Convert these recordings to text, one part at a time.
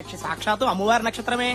సాక్షాత్తు అమ్మవారి నక్షత్రమే.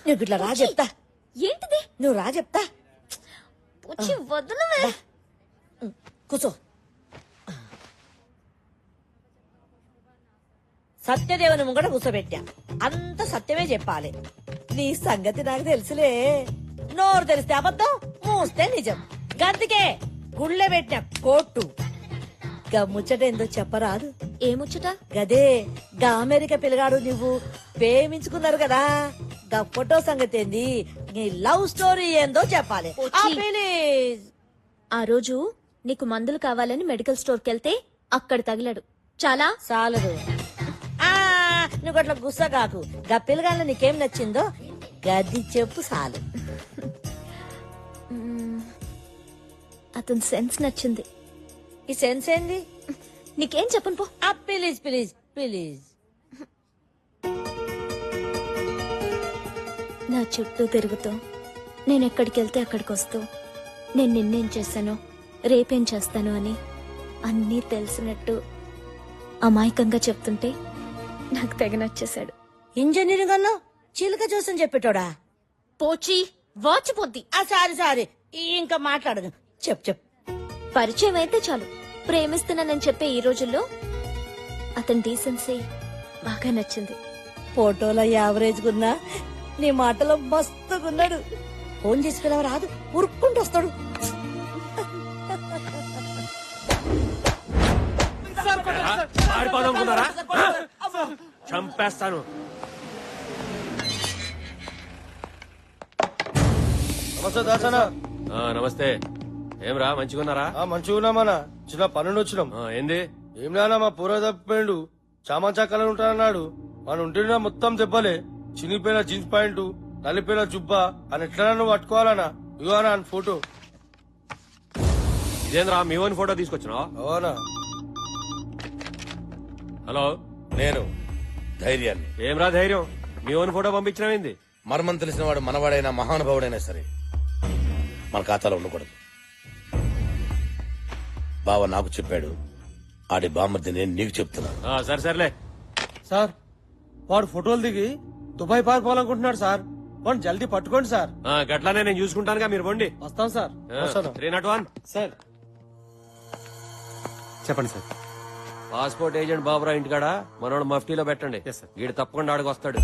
నువ్వు ఇట్లా రా చెప్తా. ఏంటిది? నువ్వు రా చెప్తా. వదలవే. కూర్చో. సత్యదేవుని ముంగట కూర్చోబెట్టా. అంత సత్యమే చెప్పాలి. నీ సంగతి నాకు తెలుసులే. నోరు తెలిస్తే అబద్ధం, మూస్తే నిజం. గందుకే గుళ్ళె పెట్టిన కోట్టు. గమ్ముచ్చట ఏందో చెప్పరాదు. ఏముచ్చట? గదే గా అమెరికా పిల్లగాడు నువ్వు ప్రేమించుకున్నారు కదా, గా ఫోటో సంగతి ఏంది, నీ లవ్ స్టోరీ ఏందో చెప్పాలి. ఆ ప్లీజ్. ఆ రోజు నీకు మందులు కావాలని మెడికల్ స్టోర్ కెళ్తే అక్కడ తగిలాడు. చాలా చాలదు. నువ్వు అట్లా గుస్సగాకు. గా పిల్లగాళ్ళ నీకేం నచ్చిందో గది చెప్పు చాలు. అతని సెన్స్ నచ్చింది. ఈ సెన్స్ ఏంది? నీకేం చెప్పను పో. Please please please. నా చుట్టూ తిరుగుతూ నేనెక్కడికి వెళ్తే అక్కడికి వస్తూ నేను నిన్నేం చేశానో రేపేం చేస్తాను అని అన్నీ తెలిసినట్టు అమాయకంగా చెప్తుంటే నాకు తెగ నచ్చేశాడు. ఇంజనీరింగ్ అన్నా చిలుక చూసని చెప్పేటోడా? పోచి వాచిపోద్ది. సారీ ఇంకా మాట్లాడదు. చెప్పు. పరిచయం అయితే చాలు ప్రేమిస్తున్నానని చెప్పే ఈ రోజుల్లో అతని డీసెన్సీ బాగా నచ్చింది. ఫోటోలో యావరేజ్ గున్నా నీ మాటలో మస్తుగున్నాడు. ఫోన్ చేసి పిలవ రాదు, ఉరుక్కుంటూ వస్తాడు. చంపేస్తాను. నమస్తే దాసన. నమస్తే. ఏమ్రా మంచిగున్నారా? మంచిగున్నామన్నా. చిన్న పనుండి వచ్చినాం. ఏంది? ఏం నానా మా పూర్వ తప్పిపోయిండు. చామంచా కలర్ ఉంటానన్నాడు. మన ఉంటున్నా మొత్తం దెబ్బలే. చినిపోయిన జీన్స్ ప్యాంటు, నలిపోయిన జుబ్బా అని ఎట్లా నువ్వు పట్టుకోవాలనా? ఇవ్వనా అని ఫోటో. ఇదేంద్రా మీ ఓన్ ఫోటో తీసుకొచ్చినావా? అవునా? హలో, నేను ధైర్యాన్ని. ఏమ్రా ధైర్యం? మీ ఓన్ ఫోటో పంపించినవేంది? మర్మం తెలిసిన వాడు మనవాడైనా మహానుభావుడైనా సరే మన ఖాతాలో ఉండకూడదు. బావ నాకు చెప్పాడు, ఆడి బామ్మర్ది నేను నీకు చెప్తున్నాను. సర్లే. సార్ వాడు ఫోటోలు దిగి దుబాయ్ పారిపోవాలనుకుంటున్నాడు సార్. వాడు జల్దీ పట్టుకోండి సార్. గట్లానే నేను చూసుకుంటానుగా, మీరు పోండి. వస్తాం సార్. 301 సార్ చెప్పండి సార్. పాస్పోర్ట్ ఏజెంట్ బాబురా ఇంటికాడ మనోడు మఫ్టీలో పెట్టండి. వీడు తప్పకుండా ఆడికి వస్తాడు.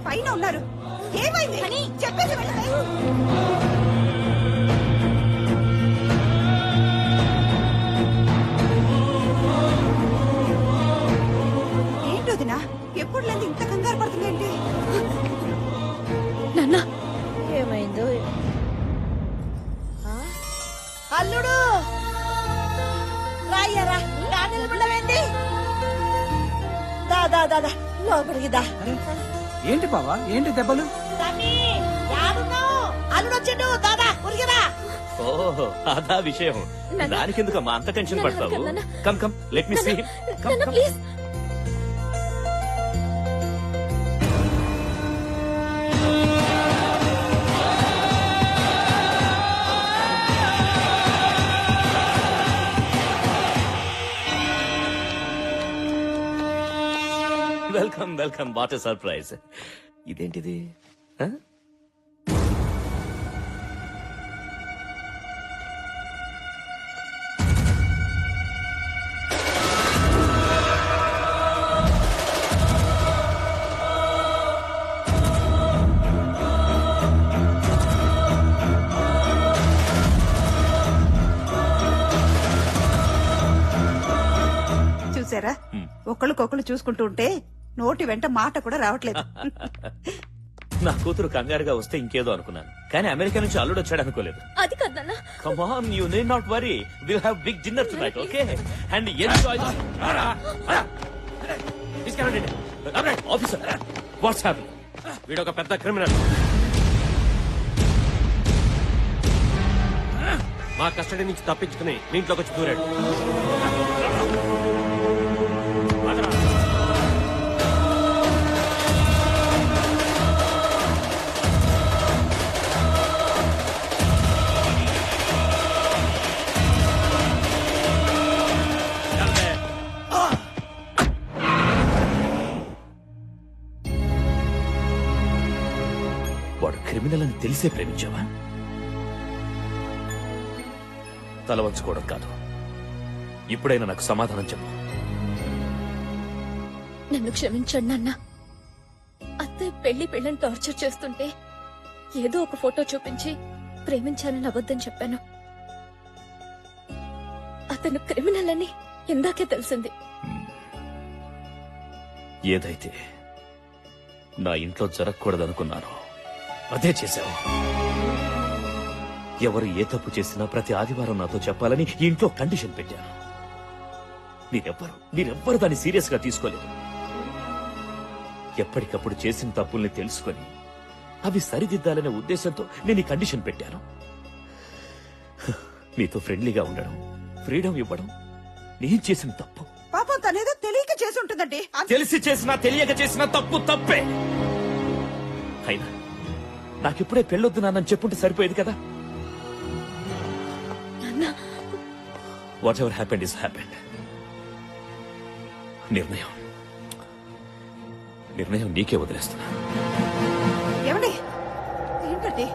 పైన ఉన్నారు. ఏమైంది చెప్పేసి వెళ్ళవే. ఏంటోదినా ఎప్పుడు లేదు ఇంత కంగారు పడుతుందేంటి? నాన్న ఏమైందో ఆ? అల్లుడు రాయ్యారా నిలబడవేంటి? దా దా దా దా, లోపలికి దా. ఏంటి బావా ఏంటి దెబ్బలు? తమ్మి, యాడున్నావ్? అల్లుడు వచ్చిండు, దాదా ఉరిగిరా. ఓహో అదా విషయం. దానికెందుకమ్మా అంత టెన్షన్ పడతావు? Come come let me see. Please welcome welcome, what surprise. ఇదేంటిది? ఆ? చూసారా, ఒకళ్ళకొకళ్ళు చూసుకుంటూ ఉంటే నోటి వెంట మాట కూడా రావట్లేదు. నా కూతురు కంగారుగా వస్తే ఇంకేదో అనుకున్నాను, కానీ అమెరికా నుంచి అల్లుడు వచ్చాడు అనుకోలేదు. అది కాదు నాన్న. Come on, you need not worry. We'll have big dinner tonight, okay? And enjoy. Officer, what's happening? వీడొక పెద్ద క్రిమినల్. మా కస్టడీ నుంచి తప్పించుకుని మీ ఇంట్లోకి వచ్చి దూరాడు. వాడు క్రిమినల్ అని తెలిసే ప్రేమించావా? తల వంచుకోవడం కాదు, ఇప్పుడైనా నాకు సమాధానం చెప్పు. నన్ను క్షమించండి నాన్న. అత్తయ్య పెళ్లిని టార్చర్ చేస్తుంటే ఏదో ఒక ఫోటో చూపించి ప్రేమించానని అబద్ధం చెప్పాను. అతను క్రిమినల్ అని ఇందాకే తెలిసింది. ఏదైతే నా ఇంట్లో జరగకూడదనుకున్నాను అదే చేశావు. ఎవరు ఏ తప్పు చేసినా ప్రతి ఆదివారం నాతో చెప్పాలని ఇంట్లో కండిషన్ పెట్టాను. మీరెవ్వరు దాన్ని సీరియస్ గా తీసుకోలేదు. ఎప్పటికప్పుడు చేసిన తప్పుల్ని తెలుసుకొని అవి సరిదిద్దాలనే ఉద్దేశంతో నేను ఈ కండిషన్ పెట్టాను. మీతో ఫ్రెండ్లీగా ఉండడం, ఫ్రీడమ్ ఇవ్వడం నేను చేసిన తప్పు. పాపం తనేదో తెలియక చేసి ఉంటుందండి. తెలిసి చేసినా తెలియక చేసినా తప్పు తప్పే. అయినా నాకిప్పుడే పెళ్ళొద్దు నాన్నని చెప్పుంటే సరిపోయేది కదా. What ever happened is happened. నిర్ణయం నీకే వదిలేస్తున్నా. ఏమండి ఏంటండి?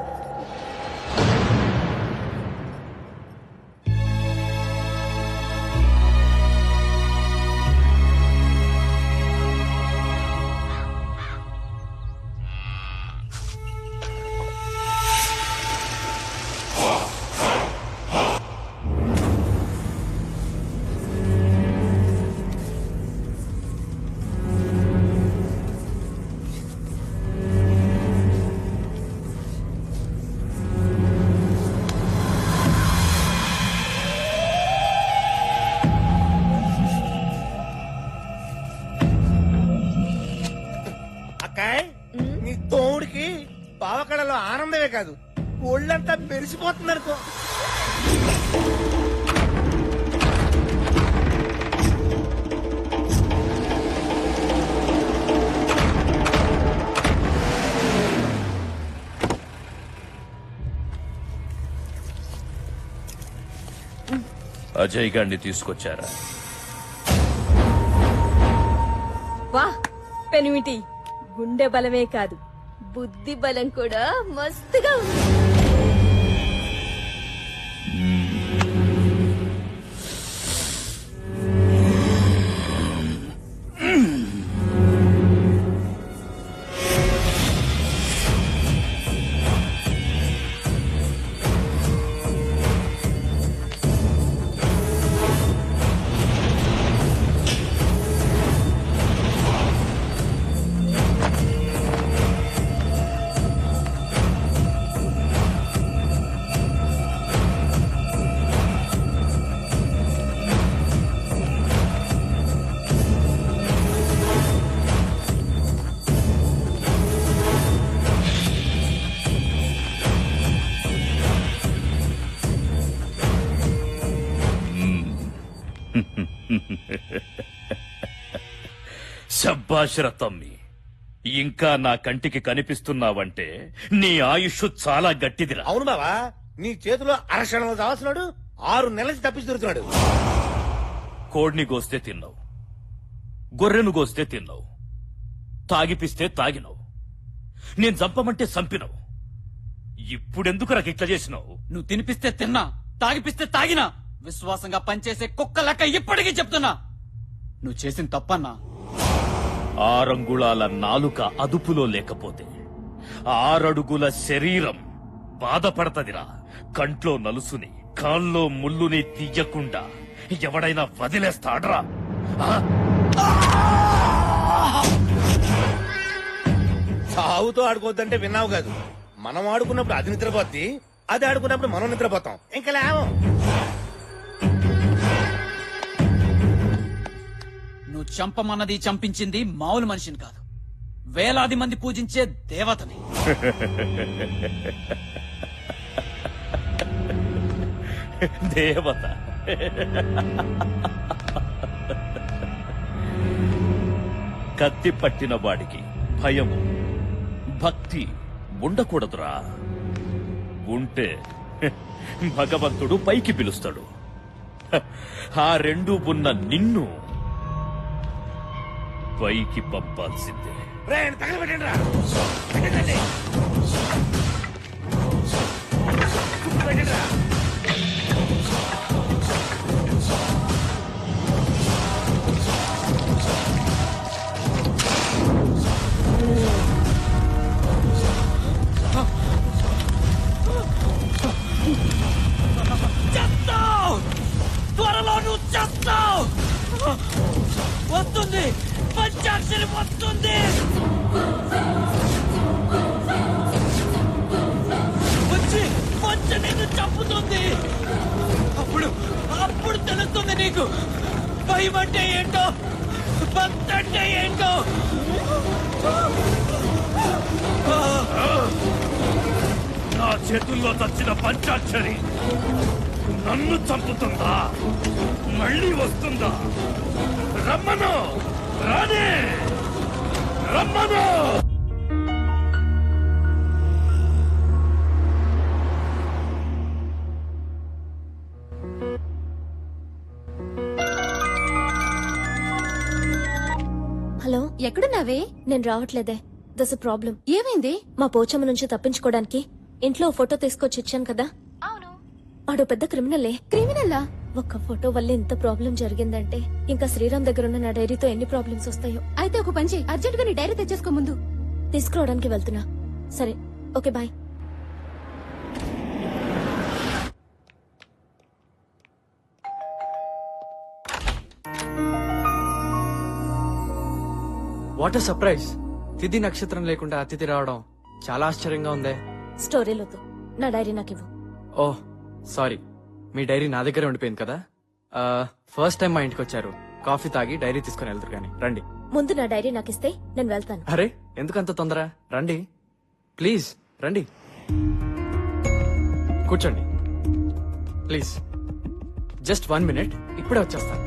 నీ తోడికి పావకళలో ఆనందమే కాదు, ఒళ్ళంతా మెరిసిపోతుంది అనుకో. అజయ్ గారిని తీసుకొచ్చారా? వా పెనిమిటి, గుండె బలమే కాదు బుద్ధి బలం కూడా మస్తుగా ఉంది. శబ్బాషర తమ్మి, ఇంకా నా కంటికి కనిపిస్తున్నావంటే నీ ఆయుష్ చాలా గట్టిదిరా. అవును బావా, నీ చేతిలో అరక్షణలో చావాల్సినాడు 6 నెలల నుంచి తప్పించి దొరుకుతున్నాడు. కోడిని గోస్తే తిన్నావు, గొర్రెను గోస్తే తిన్నావు, తాగిపిస్తే తాగినావు, నేను చంపమంటే చంపినావు. ఇప్పుడెందుకు నాకు ఇట్లా చేసినావు? నువ్వు తినిపిస్తే తిన్నా, తాగిపిస్తే తాగినా, విశ్వాసంగా పనిచేసే కుక్క లెక్క ఇప్పటికీ చెప్తున్నా నువ్వు చేసిన తప్పన్నా. 6 అంగుళాల నాలుక అదుపులో లేకపోతే 6 అడుగుల శరీరం బాధపడతదిరా. కంట్లో నలుసుని, కాల్లో ముల్లుని తీయకుండా ఎవడైనా వదిలేస్తాడ్రా? ఆ? సావుతో ఆడుకోవద్దంటే విన్నావు కాదు. మనం ఆడుకున్నప్పుడు అది నిద్రపోద్ది, అది ఆడుకున్నప్పుడు మనం నిద్రపోతాం. ఇంకా లేవం. నువ్వు చంపమన్నది చంపించింది మామూలు మనిషిని కాదు, వేలాది మంది పూజించే దేవతని. దేవత కత్తి పట్టిన వాడికి భయము, భక్తి ఉండకూడదురా. ఉంటే భగవంతుడు పైకి పిలుస్తాడు. ఆ రెండు ఉన్న నిన్ను పైకి పంపాల్సిందే. తగలబెట్టండి రా. పెట్టండి. పెట్టండి రా. చేస్తావు, త్వరలో నువ్వు చేస్తావు. వస్తుంది, పంచాక్షరి వస్తుంది. వచ్చి వచ్చి నిన్ను చంపుతుంది. అప్పుడు అప్పుడు తెలుస్తుంది నీకు భయం అంటే ఏంటో, భక్తి అంటే ఏంటో. నా చేతుల్లో చచ్చిన పంచాక్షరి నన్ను చంపుతుందా? మళ్ళీ వస్తుందా? రమ్మను, రానే, రమ్మను. హలో, ఎక్కడున్నావే? నేను రావట్లేదే. దస్ ప్రాబ్లం. ఏమైంది? మా పోచమ్మ నుంచి తప్పించుకోవడానికి ఇంట్లో ఓ ఫోటో తీసుకొచ్చి ఇచ్చాను కదా. అవును, వాడు పెద్ద క్రిమినలే. క్రిమినలా? ఒక్క ఫోటో వల్ల ఇంత ప్రాబ్లం జరిగిందంటే ఇంకా శ్రీరామ్ దగ్గర ఉన్న నా డైరీతో ఎన్ని ప్రాబ్లమ్స్ వస్తాయో. అయితే ఒక పని చేయి, అర్జెంట్ గా నీ డైరీ తెచ్చేసుకో. ముందు తీసుకురావడానికి వెళ్తున్నా. సరే, ఓకే, బాయ్. What surprise. తిథి నక్షత్రం లేకుండా అతిథి రావడం చాలా ఆశ్చర్యంగా ఉందే. స్టోరీలొద్దు, నా డైరీ నాకు ఇవ్వు. ఓహ్ సారీ, మీ డైరీ నా దగ్గర ఉండిపోయింది కదా. ఫస్ట్ టైం మా ఇంటికి వచ్చారు, కాఫీ తాగి డైరీ తీసుకుని వెళ్తారు కానీ రండి. ముందు నా డైరీ నాకు ఇస్తే నేను వెళ్తాను. అరే ఎందుకంత తొందర, రండి ప్లీజ్ రండి. కూర్చోండి ప్లీజ్. జస్ట్ 1 minute, ఇప్పుడే వచ్చేస్తాను.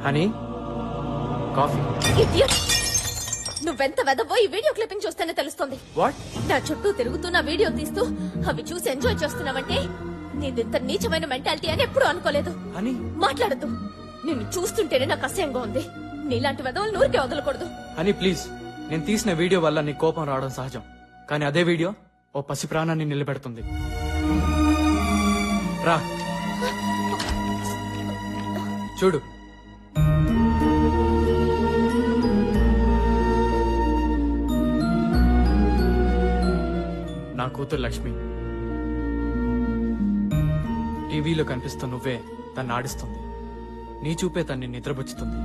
Honey, coffee. Idiot! నువ్వెంత వెదవో ఈ వీడియో క్లిప్పింగ్ చూస్తేనే తెలుస్తుంది. వాట్? నా చుట్టూ తిరుగుతూ నా వీడియో తీస్తూ అవి చూసి ఎంజాయ్ చేస్తున్నావంటే నీదింత నీచమైన మెంటాలిటీ అని ఎప్పుడూ అనుకోలేదు. హనీ, మాట్లాడద్దు. నిన్ను చూస్తుంటేనే నాకు అసహ్యంగా ఉంది. నీలాంటి వెదవులు నూరికే వదలకూడదు. Honey please. నేను తీసిన వీడియో వల్ల నీ కోపం రావడం సహజం, కానీ అదే వీడియో ఓ పసి ప్రాణాన్ని నిలబెడుతుంది. రా చూడు. నా కూతురు లక్ష్మి. టీవీలో కనిపిస్తున్న నువ్వే తన్ని ఆడిస్తుంది నీ చూపే తన్ని నిద్రపుచ్చుతుంది